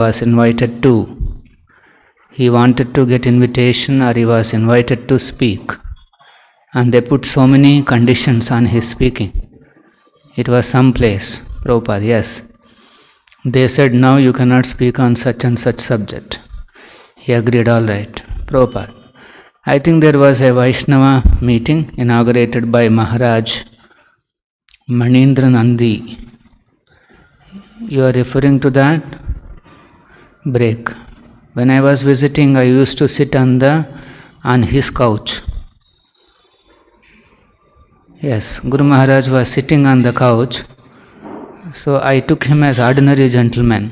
was invited to. He wanted to get invitation or he was invited to speak. And they put so many conditions on his speaking. It was some place, Prabhupada, yes. They said, now you cannot speak on such and such subject. He agreed, all right, Prabhupada. I think there was a Vaishnava meeting inaugurated by Maharaj Manindra Nandi. You are referring to that? Break. When I was visiting, I used to sit on his couch. Yes, Guru Maharaj was sitting on the couch. So I took him as ordinary gentleman.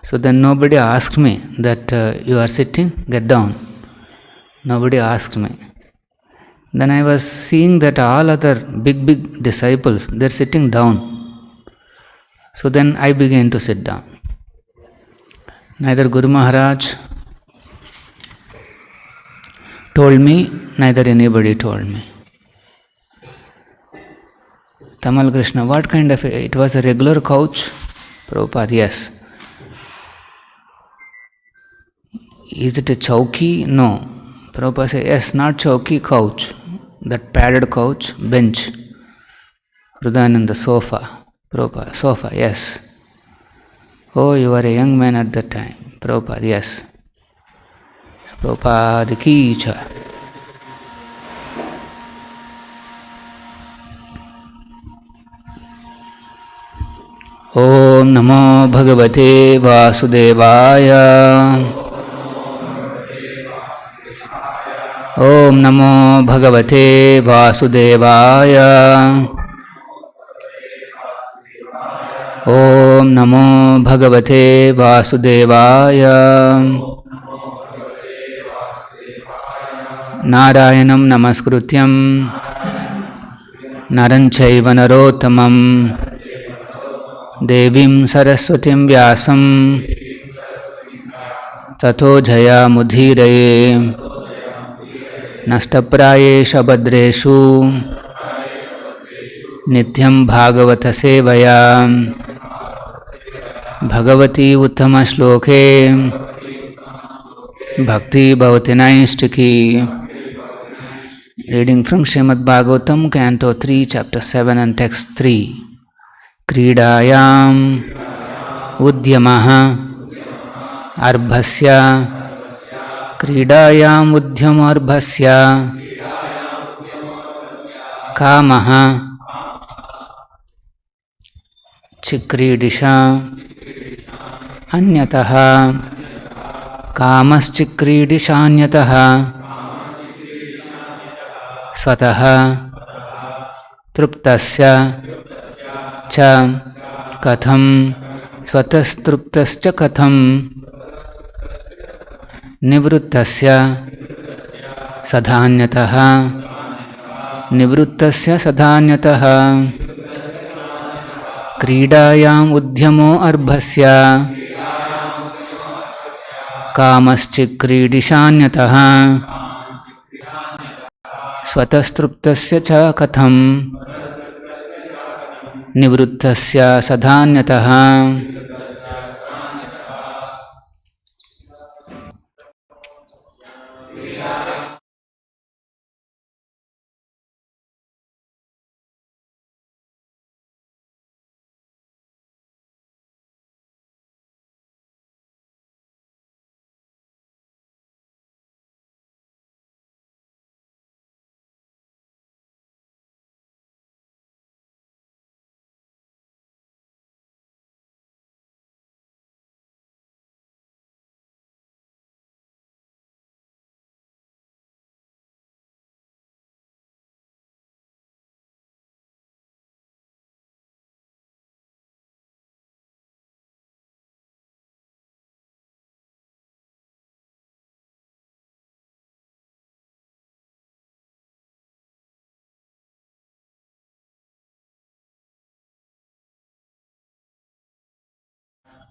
So then nobody asked me that you are sitting, get down. Nobody asked me. Then I was seeing that all other big disciples, they are sitting down. So then I began to sit down. Neither Guru Maharaj told me, neither anybody told me. Tamal Krishna, what kind of it was a regular couch? Prabhupada, yes. Is it a chowki? No. Prabhupada said, yes, not chowki, couch. That padded couch, bench. Hrudananda, sofa. Prabhupada, sofa, yes. Oh, you were a young man at that time. Prabhupada, yes. Prabhupada ki cha. Om Namo Bhagavate Vasudevaya. Om Namo Bhagavate Vasudevaya. Om Namo Bhagavate Vasudevaya. Narayanam Namaskrutyam Naranchaiva Narottamam Devim Saraswatim Vyasam Tato Jaya Mudhiraye Nashtaprayesha Badreshu Nityam Bhagavata Sevaya Bhagavati Uttama Shloke Bhakti Bhavati Naistiki. Reading from Srimad Bhagavatam, Canto 3, Chapter 7 and Text 3. Kridayam Udyamaha Arbhasya Kridayam Udyama Arbhasya Kamaha Chikridisha Anyataha Kamaschikridisha Anyataha Swataha Truptasya Cha Katham Swatastruptascha Katham Nivruttasya Sadhanyataha Nivruttasya Sadhanyataha Kridayam Udyamo Arbhasya Kamaschikridishanyataha Swatastruptasya Cha Katham Nivruttasya Sadhanyataha.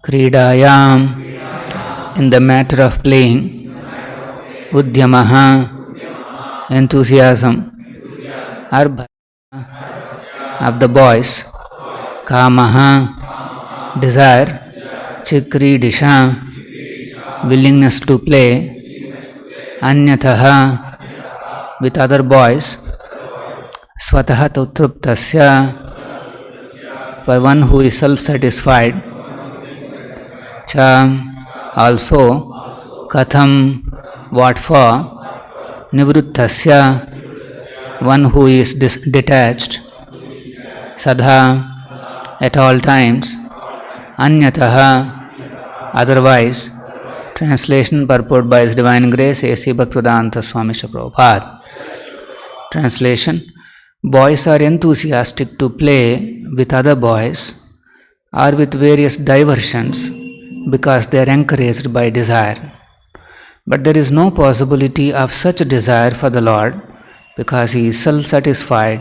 Kridayam, in the matter of playing, Udyamaha, enthusiasm, Arbha, of the boys, Kamaha, desire, Chikridisha, willingness to play, Anyataha, with other boys, Swataha Tutruptasya, for one who is self-satisfied, Cha, also, Katham, what for, Nivrittasya, one who is detached, Sadha, at all times, Anyataha, otherwise. Translation purport by His Divine Grace A.C. Bhaktivedanta Swami Prabhupada. Translation: boys are enthusiastic to play with other boys or with various diversions because they are encouraged by desire. But there is no possibility of such desire for the Lord because He is self-satisfied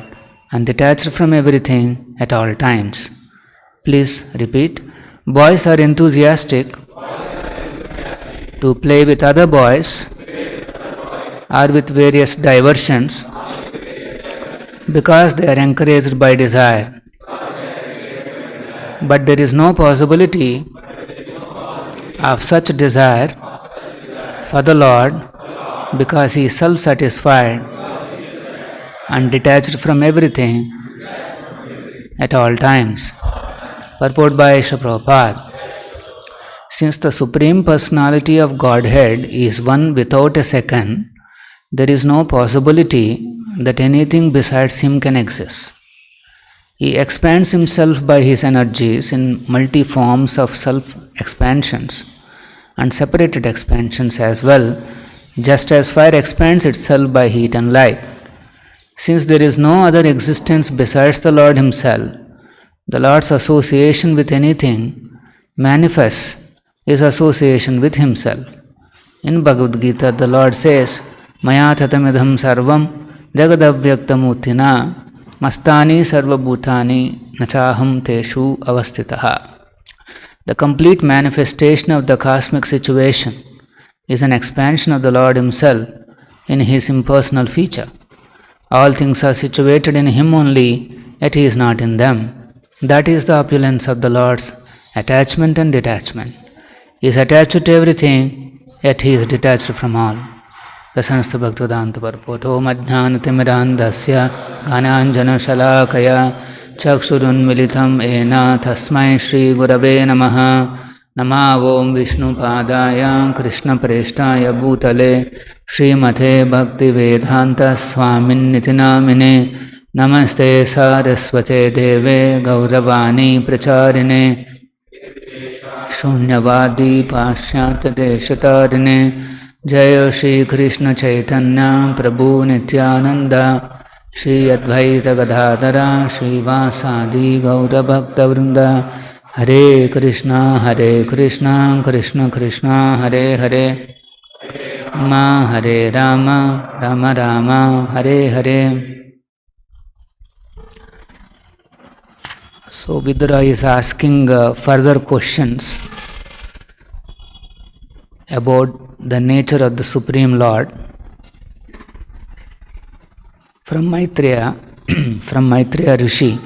and detached from everything at all times. Please repeat. Boys are enthusiastic to play with other boys or with various diversions because they are encouraged by desire. But there is no possibility of such desire for the Lord because He is self-satisfied and detached from everything at all times. Purport by Srila Prabhupada. Since the Supreme Personality of Godhead is one without a second, there is no possibility that anything besides Him can exist. He expands Himself by His energies in multi forms of self-expansions and separated expansions as well, just as fire expands itself by heat and light. Since there is no other existence besides the Lord Himself, the Lord's association with anything manifests His association with Himself. In Bhagavad Gita, the Lord says, Maya tatamidham sarvam jagadavyakthamuttina mastani sarvabhutani nachaham teshu avastitaha. The complete manifestation of the cosmic situation is an expansion of the Lord Himself in His impersonal feature. All things are situated in Him only, yet He is not in them. That is the opulence of the Lord's attachment and detachment. He is attached to everything, yet He is detached from all. The Sanskrit Bhaktivedanta Purport. Madhyanatimirandasya Ghananjana Shalakaya Chakshurunmilitam Ena Tasmai Shri Gurave Namaha Namavom Vishnu Padaya Krishna Preshtaya Bhutale Srimate Bhaktivedanta Swamin Nitinamine Namaste Saraswate Deve Gauravani Pracharine Shunyavadi Pashyata Deshatarine Jaya Shri Krishna Chaitanya Prabhu Nityananda Shri Advaita Gadadhara Shri Vasadi Gaura Bhakta Vrinda Hare Krishna Krishna Krishna Hare Hare Ma Hare Rama Rama Rama Hare Hare. So Vidura is asking further questions about the nature of the Supreme Lord from Maitreya, from Maitreya Rishi.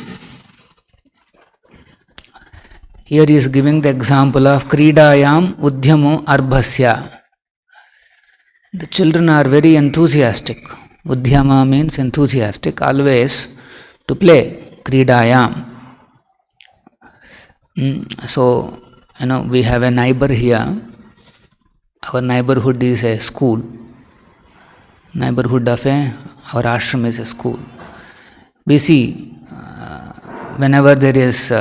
Here he is giving the example of Kridayam Udhyamo Arbhasya. The children are very enthusiastic. Udhyama means enthusiastic, always to play. Kridayam. So, we have a neighbor here. Our neighborhood is a school. Neighborhood of our ashram is a school. We see whenever there is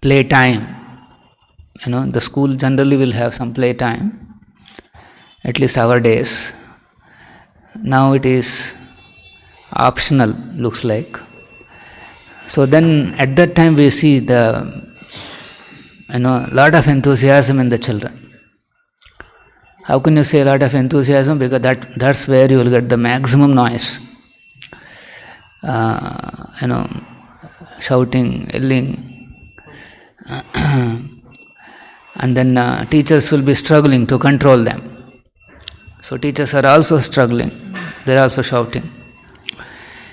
play time, the school generally will have some play time, at least our days. Now it is optional, looks like. So then at that time we see the lot of enthusiasm in the children. How can you say a lot of enthusiasm? Because that's where you will get the maximum noise. Shouting, yelling. And then teachers will be struggling to control them. So teachers are also struggling. They are also shouting.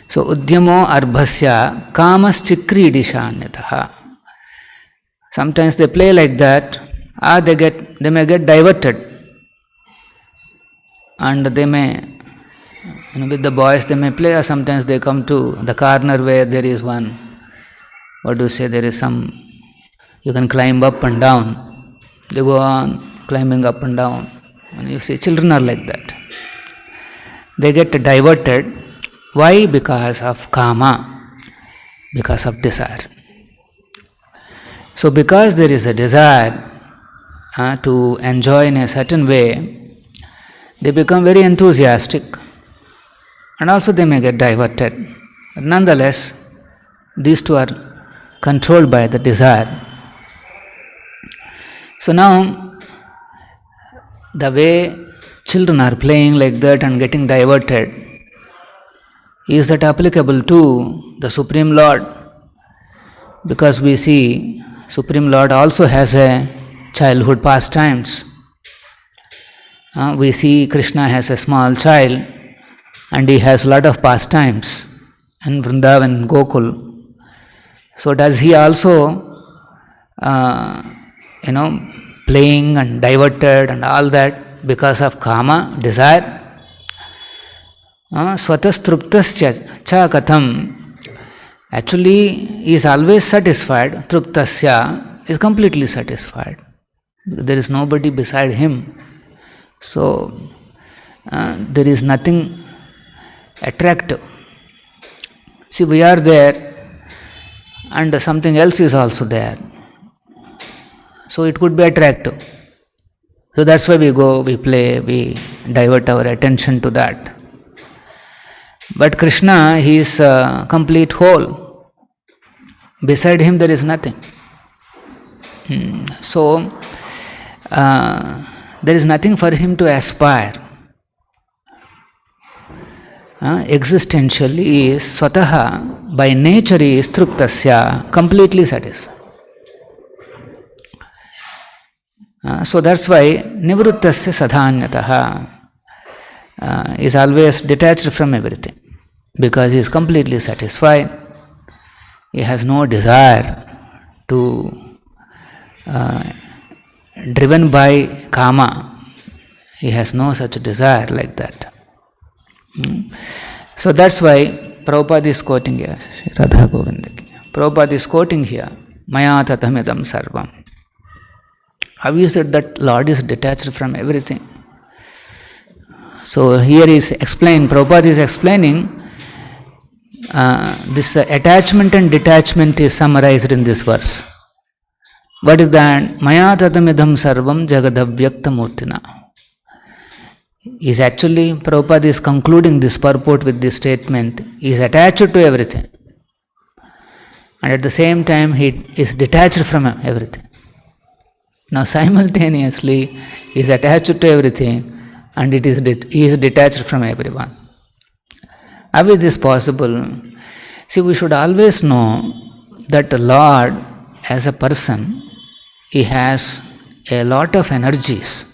So Udhyamo Arbhasya Kamas Chikridishanyataha. Sometimes they play like that, they may get diverted, and they may, with the boys they may play, or sometimes they come to the corner where there is one, there is some, you can climb up and down. They go on climbing up and down. And you see, children are like that. They get diverted. Why? Because of kama, because of desire. So because there is a desire to enjoy in a certain way, they become very enthusiastic, and also they may get diverted. But nonetheless, these two are controlled by the desire. So now, the way children are playing like that and getting diverted, is that applicable to the Supreme Lord? Because we see Supreme Lord also has a childhood pastimes. We see Krishna has a small child and he has a lot of pastimes in Vrindavan, Gokul. So does he also, playing and diverted and all that because of kama, desire? Swatas cha katham. Actually, he is always satisfied. Truptasya is completely satisfied. There is nobody beside him. So, there is nothing attractive. See, we are there and something else is also there. So, it could be attractive. So, that's why we go, we play, we divert our attention to that. But Krishna, he is a complete whole. Beside him there is nothing. So, there is nothing for him to aspire. Existentially he is swataha, by nature he is truptasya, completely satisfied. So that's why nivrittasya sadhanyataha is always detached from everything, because he is completely satisfied. He has no desire to driven by kama. He has no such desire like that. So that's why Prabhupada is quoting here, Radha Govinda. Prabhupada is quoting here, Maya tatamidam sarvam. How is it that Lord is detached from everything? So here is explained, Prabhupada is explaining this attachment and detachment is summarized in this verse. What is that? Maya tatamidam sarvam jagadavyakta murtina. Is actually, Prabhupada is concluding this purport with this statement. He is attached to everything. And at the same time, he is detached from everything. Now simultaneously, he is attached to everything and he is detached from everyone. How is this possible? See, we should always know that the Lord, as a person, he has a lot of energies.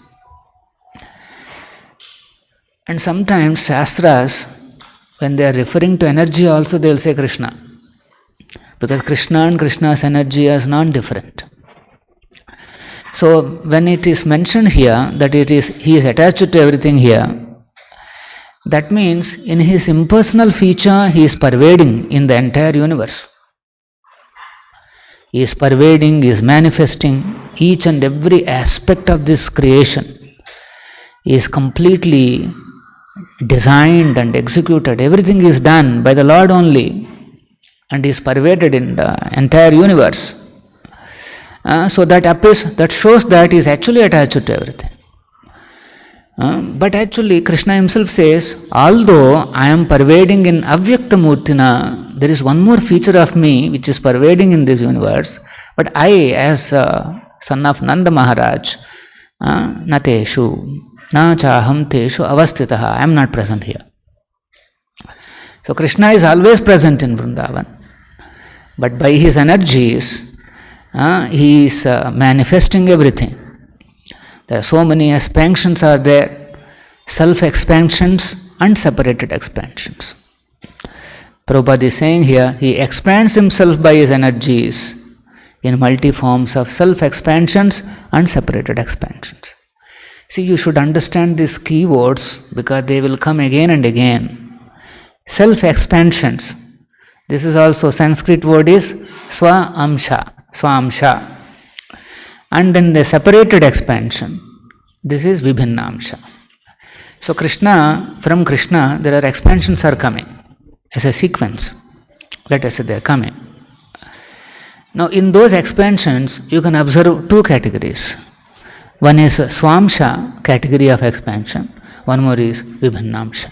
And sometimes Shastras, when they are referring to energy also, they will say Krishna. Because Krishna and Krishna's energy is non-different. So when it is mentioned here that he is attached to everything here, that means in his impersonal feature he is pervading in the entire universe. He is pervading, he is manifesting each and every aspect of this creation. He is completely designed and executed. Everything is done by the Lord only, and is pervaded in the entire universe. So that shows that he is actually attached to everything. But actually Krishna himself says, although I am pervading in avyakta murtina, there is one more feature of me which is pervading in this universe, but I, as son of Nanda Maharaj, nateshu, na chaham teshu avastitaha, I am not present here. So Krishna is always present in Vrindavan, but by his energies, he is manifesting everything. There are so many expansions are there, self-expansions and separated expansions. Prabhupada is saying here, he expands himself by his energies. in multi forms of self-expansions and separated expansions. See, you should understand these keywords because they will come again and again. Self-expansions. This is also Sanskrit word is swamsha. And then the separated expansion. This is vibhinnamsha. So from Krishna, there are expansions are coming as a sequence. Let us say they are coming. Now in those expansions, you can observe two categories. One is Swamsha, category of expansion. One more is Vibhinnamsha.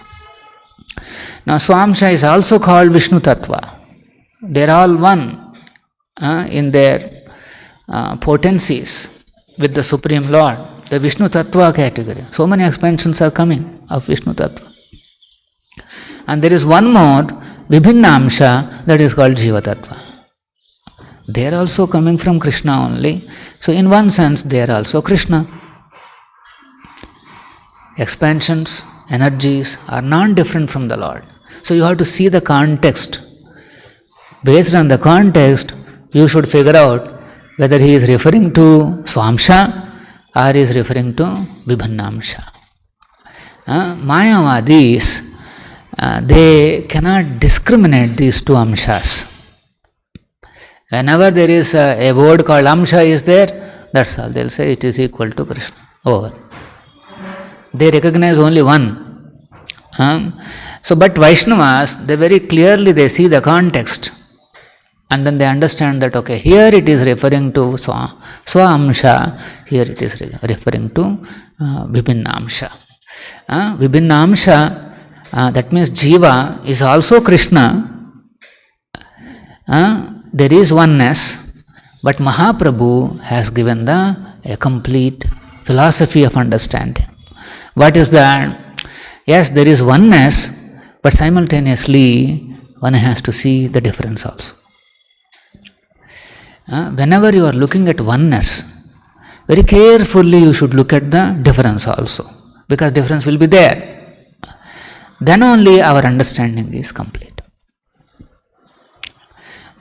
Now Swamsha is also called Vishnu Tattva. They are all one in their potencies with the Supreme Lord. The Vishnu Tattva category. So many expansions are coming of Vishnu Tattva. And there is one more, Vibhinnamsha, that is called Jiva Tattva. They are also coming from Krishna only. So in one sense, they are also Krishna. Expansions, energies are non-different from the Lord. So you have to see the context. Based on the context, you should figure out whether he is referring to Swamsha or is referring to Vibhinnamsha. Mayavadis, they cannot discriminate these two amshas. Whenever there is a word called amsha is there, that's all. They'll say it is equal to Krishna. Over. They recognize only one. But Vaishnavas, they very clearly they see the context. And then they understand that, okay, here it is referring to Swamsha, here it is referring to Vibhinnamsha. Vibhinnamsha, that means Jiva is also Krishna. There is oneness, but Mahaprabhu has given a complete philosophy of understanding. What is that? Yes, there is oneness, but simultaneously one has to see the difference also. Whenever you are looking at oneness, very carefully you should look at the difference also, because difference will be there. Then only our understanding is complete.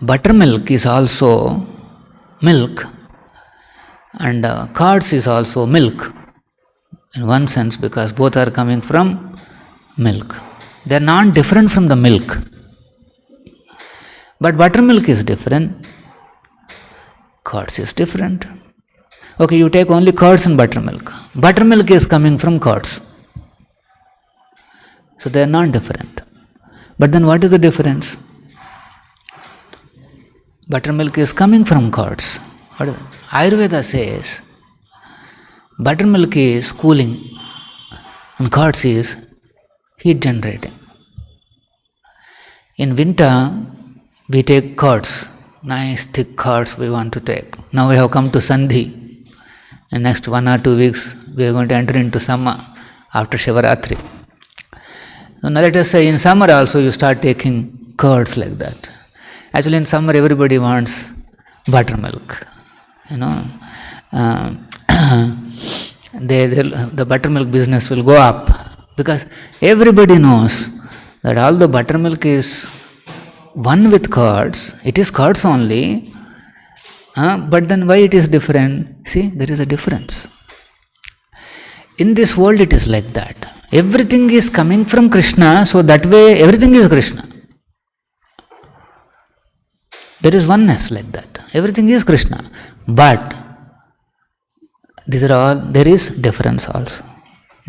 Buttermilk is also milk, and curds is also milk, in one sense, because both are coming from milk. They are not different from the milk. But buttermilk is different, curds is different. Okay, you take only curds and buttermilk. Buttermilk is coming from curds. So they are not different. But then what is the difference? Buttermilk is coming from curds. Ayurveda says buttermilk is cooling and curds is heat generating. In winter, we take curds, nice thick curds we want to take. Now we have come to Sandhi. In next 1 or 2 weeks, we are going to enter into summer after Shivaratri. So now let us say in summer also you start taking curds like that. Actually in summer everybody wants buttermilk. The buttermilk business will go up because everybody knows that although buttermilk is one with curds, it is curds only, but then why it is different? See, there is a difference. In this world it is like that. Everything is coming from Krishna, so that way everything is Krishna. There is oneness like that. Everything is Krishna. But there is difference also.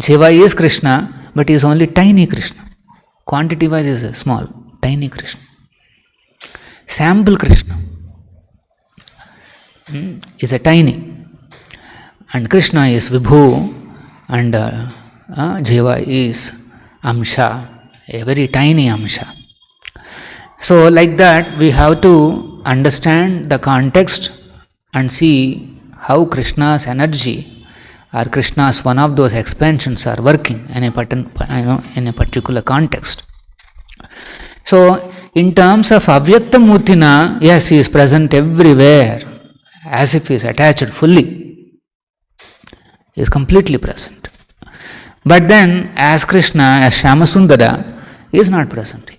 Jiva is Krishna, but he is only tiny Krishna. Quantity wise is a small, tiny Krishna. Sample Krishna is a tiny. And Krishna is Vibhu and Jiva is Amsha, a very tiny Amsha. So like that we have to understand the context and see how Krishna's energy or Krishna's one of those expansions are working in a particular context. So in terms of Avyakta Murtina, yes, he is present everywhere as if he is attached fully. He is completely present. But then as Krishna, as Shyamasundara, he is not present.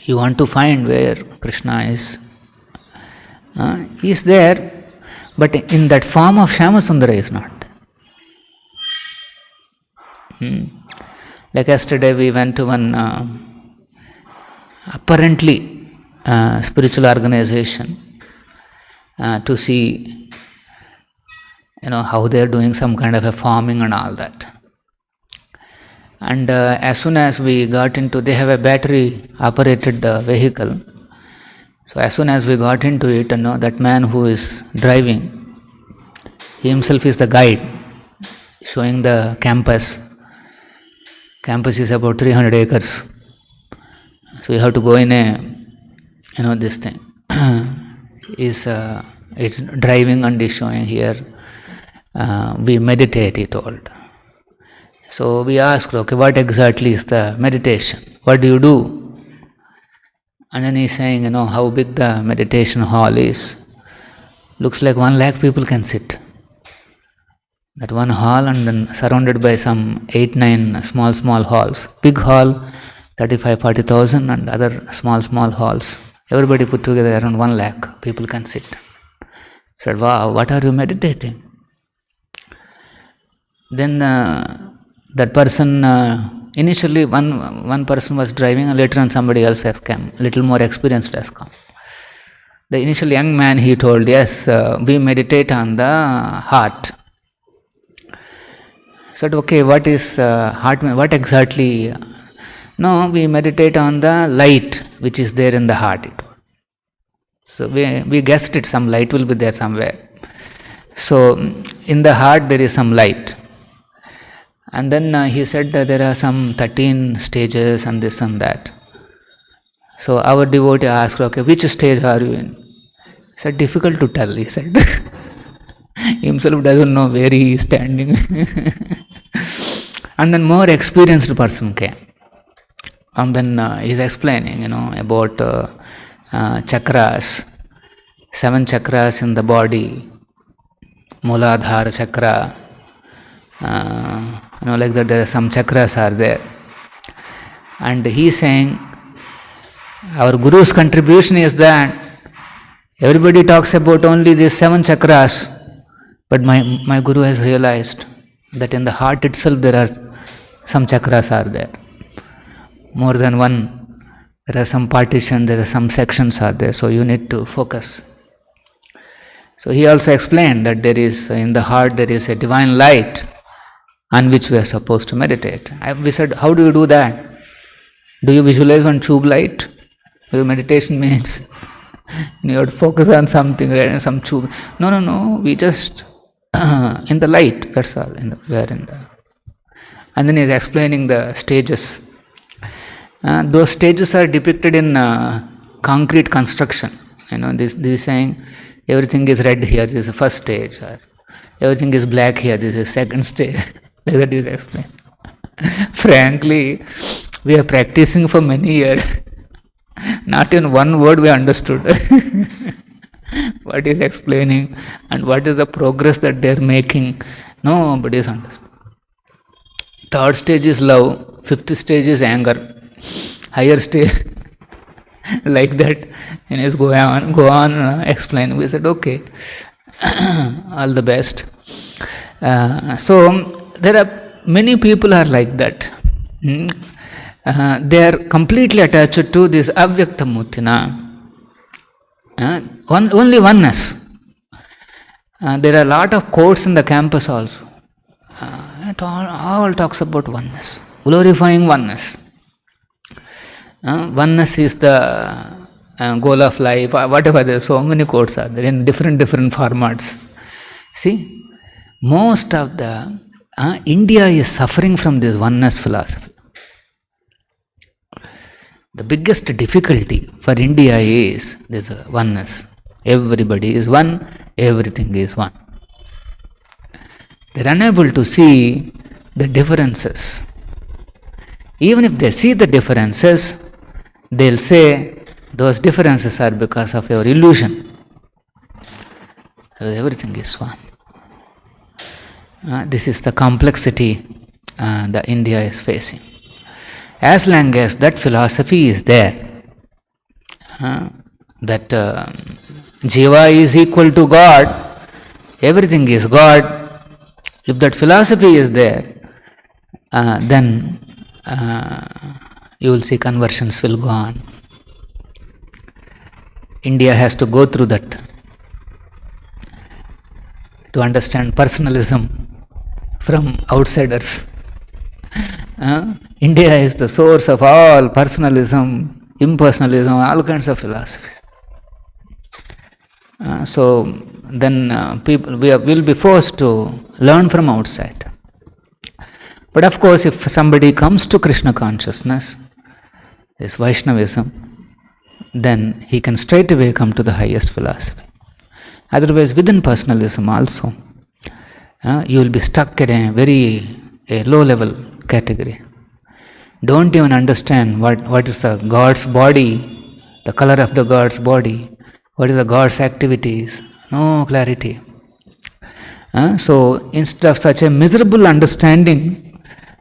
You want to find where Krishna is He is there, but in that form of Shyamasundara is not there. Like yesterday we went to one apparently spiritual organization to see how they are doing some kind of a farming and all that. And as soon as we got into, they have a battery operated vehicle. So as soon as we got into it, that man who is driving, he himself is the guide, showing the campus. Campus is about 300 acres. So you have to go in this thing. It's driving and is showing here. We meditate, he told. So we asked, okay, what exactly is the meditation? What do you do? And then he's saying, how big the meditation hall is. Looks like 1 lakh people can sit. That one hall, and then surrounded by some 8-9 small halls. Big hall, 35,000-40,000, and other small halls. Everybody put together around 1 lakh people can sit. Said, wow, what are you meditating? Then that person, initially one person was driving, and later on somebody else has come, little more experienced has come. The initial young man, he told, yes, we meditate on the heart. Said, okay, what is heart? What exactly? No, we meditate on the light which is there in the heart. So we guessed it, some light will be there somewhere. So in the heart there is some light. And then he said that there are some 13 stages and this and that. So our devotee asked, okay, which stage are you in? He said, difficult to tell, he said. Himself doesn't know where he is standing. And then more experienced person came. And then he is explaining, about chakras, 7 chakras in the body, Mooladhara chakra, like that there are some chakras are there. And he is saying, our Guru's contribution is that everybody talks about only these 7 chakras, but my Guru has realized that in the heart itself there are some chakras are there. More than one, there are some partitions, there are some sections are there, so you need to focus. So he also explained that there is, in the heart there is a divine light on which we are supposed to meditate. We said, how do you do that? Do you visualize one tube light? Because meditation means you have to focus on something, right? Some tube. No, we just in the light, that's all. And then he is explaining the stages. Those stages are depicted in concrete construction. This is saying everything is red here, this is the first stage, or everything is black here, this is second stage. Like that is explained. Frankly, we are practicing for many years. Not in one word we understood what is explaining and what is the progress that they are making. Nobody is understood. Third stage is love, 5th stage is anger, higher stage like that. And is go on explain. We said, okay, all the best. So there are many people are like that. They are completely attached to this avyakta mutina. Only oneness. There are a lot of quotes in the campus also. It all talks about oneness, glorifying oneness. Oneness is the goal of life, whatever. There are so many quotes are there in different formats. See, most of the India is suffering from this oneness philosophy. The biggest difficulty for India is this oneness. Everybody is one, everything is one. They are unable to see the differences. Even if they see the differences, they will say those differences are because of your illusion. So everything is one. This is the complexity that India is facing. As long as that philosophy is there, that Jiva is equal to God, everything is God. If that philosophy is there, then you will see conversions will go on. India has to go through that to understand personalism from outsiders. India is the source of all personalism, impersonalism, all kinds of philosophies. So then people will be forced to learn from outside. But of course, if somebody comes to Krishna consciousness, this Vaishnavism, then he can straight away come to the highest philosophy. Otherwise, within personalism also, you will be stuck at a low level category. Don't even understand what is the God's body, the color of the God's body, what is the God's activities, no clarity. So instead of such a miserable understanding,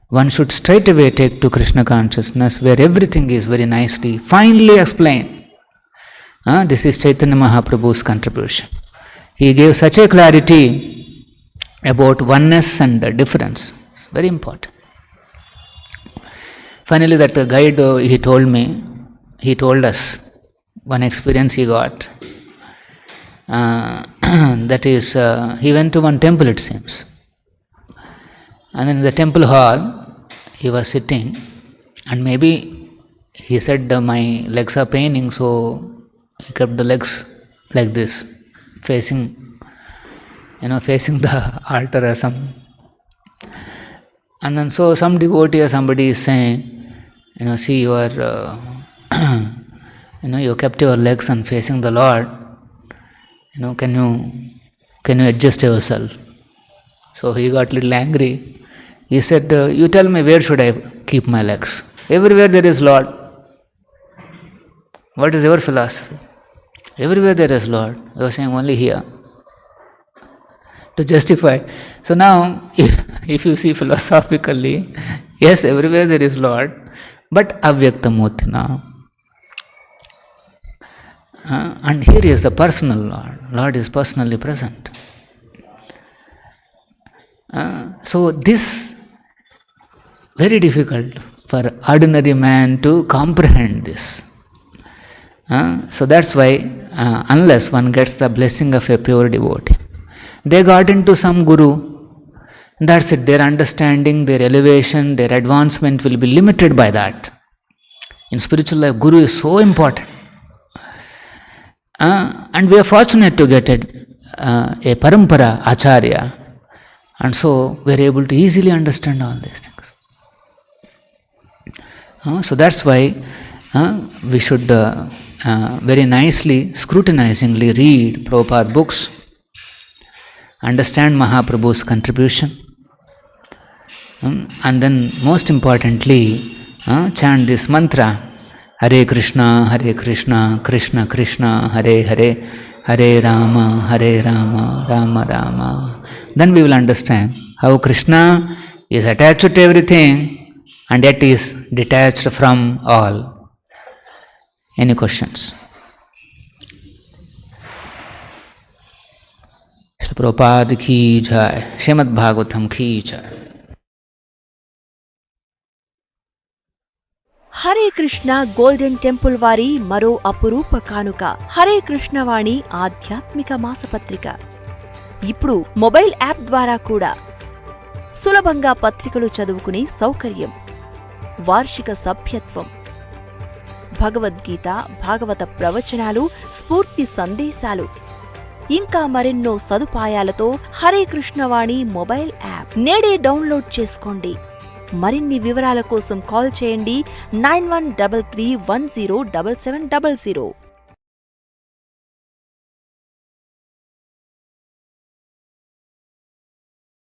one should straight away take to Krishna consciousness, where everything is very nicely, finely explained. This is Chaitanya Mahaprabhu's contribution. He gave such a clarity about oneness and difference. It's very important. Finally, that guide, he told us one experience he got. That is, he went to one temple, it seems. And then in the temple hall, he was sitting, and maybe he said, my legs are paining, so he kept the legs like this, facing the altar or some. And then so some devotee or somebody is saying, see, you are, you kept your legs and facing the Lord. Can you adjust yourself? So he got a little angry. He said, you tell me, where should I keep my legs? Everywhere there is Lord. What is your philosophy? Everywhere there is Lord. You are saying only here. To justify. So now, if you see philosophically, yes, everywhere there is Lord, but avyaktamurti now. And here is the personal Lord. Lord is personally present. So this very difficult for ordinary man to comprehend this. So that's why unless one gets the blessing of a pure devotee, they got into some guru, that's it, their understanding, their elevation, their advancement will be limited by that. In spiritual life, guru is so important. And we are fortunate to get a parampara acharya, and so we are able to easily understand all these things. So that's why we should very nicely, scrutinizingly read Prabhupada books, understand Mahaprabhu's contribution, and then most importantly, chant this mantra, Hare Krishna, Krishna Krishna, Hare Hare, Hare Rama, Rama Rama. Then we will understand how Krishna is attached to everything and yet is detached from all. Any questions? Srila Prabhupada ki jai, Srimad Bhagavatam ki jai. Hare Krishna golden temple వారి మరో అపురూప కానుక హరే కృష్ణ వాణి ఆధ్యాత్మిక మాసపత్రిక. ఇప్పుడు mobile app ద్వారా కూడా సులభంగా పత్రికలు చదువుకునే సౌకర్యం, వార్షిక సభ్యత్వం, భగవద్గీత, భాగవత ప్రవచనాలు, స్ఫూర్తి సందేశాలు, ఇంకా మరెన్నో సదుపాయాలతో హరే కృష్ణ వాణి మొబైల్ యాప్ నేడే డౌన్లోడ్ చేసుకోండి. మరిన్ని వివరాల కోసం కాల్ చేయండి 9133107700.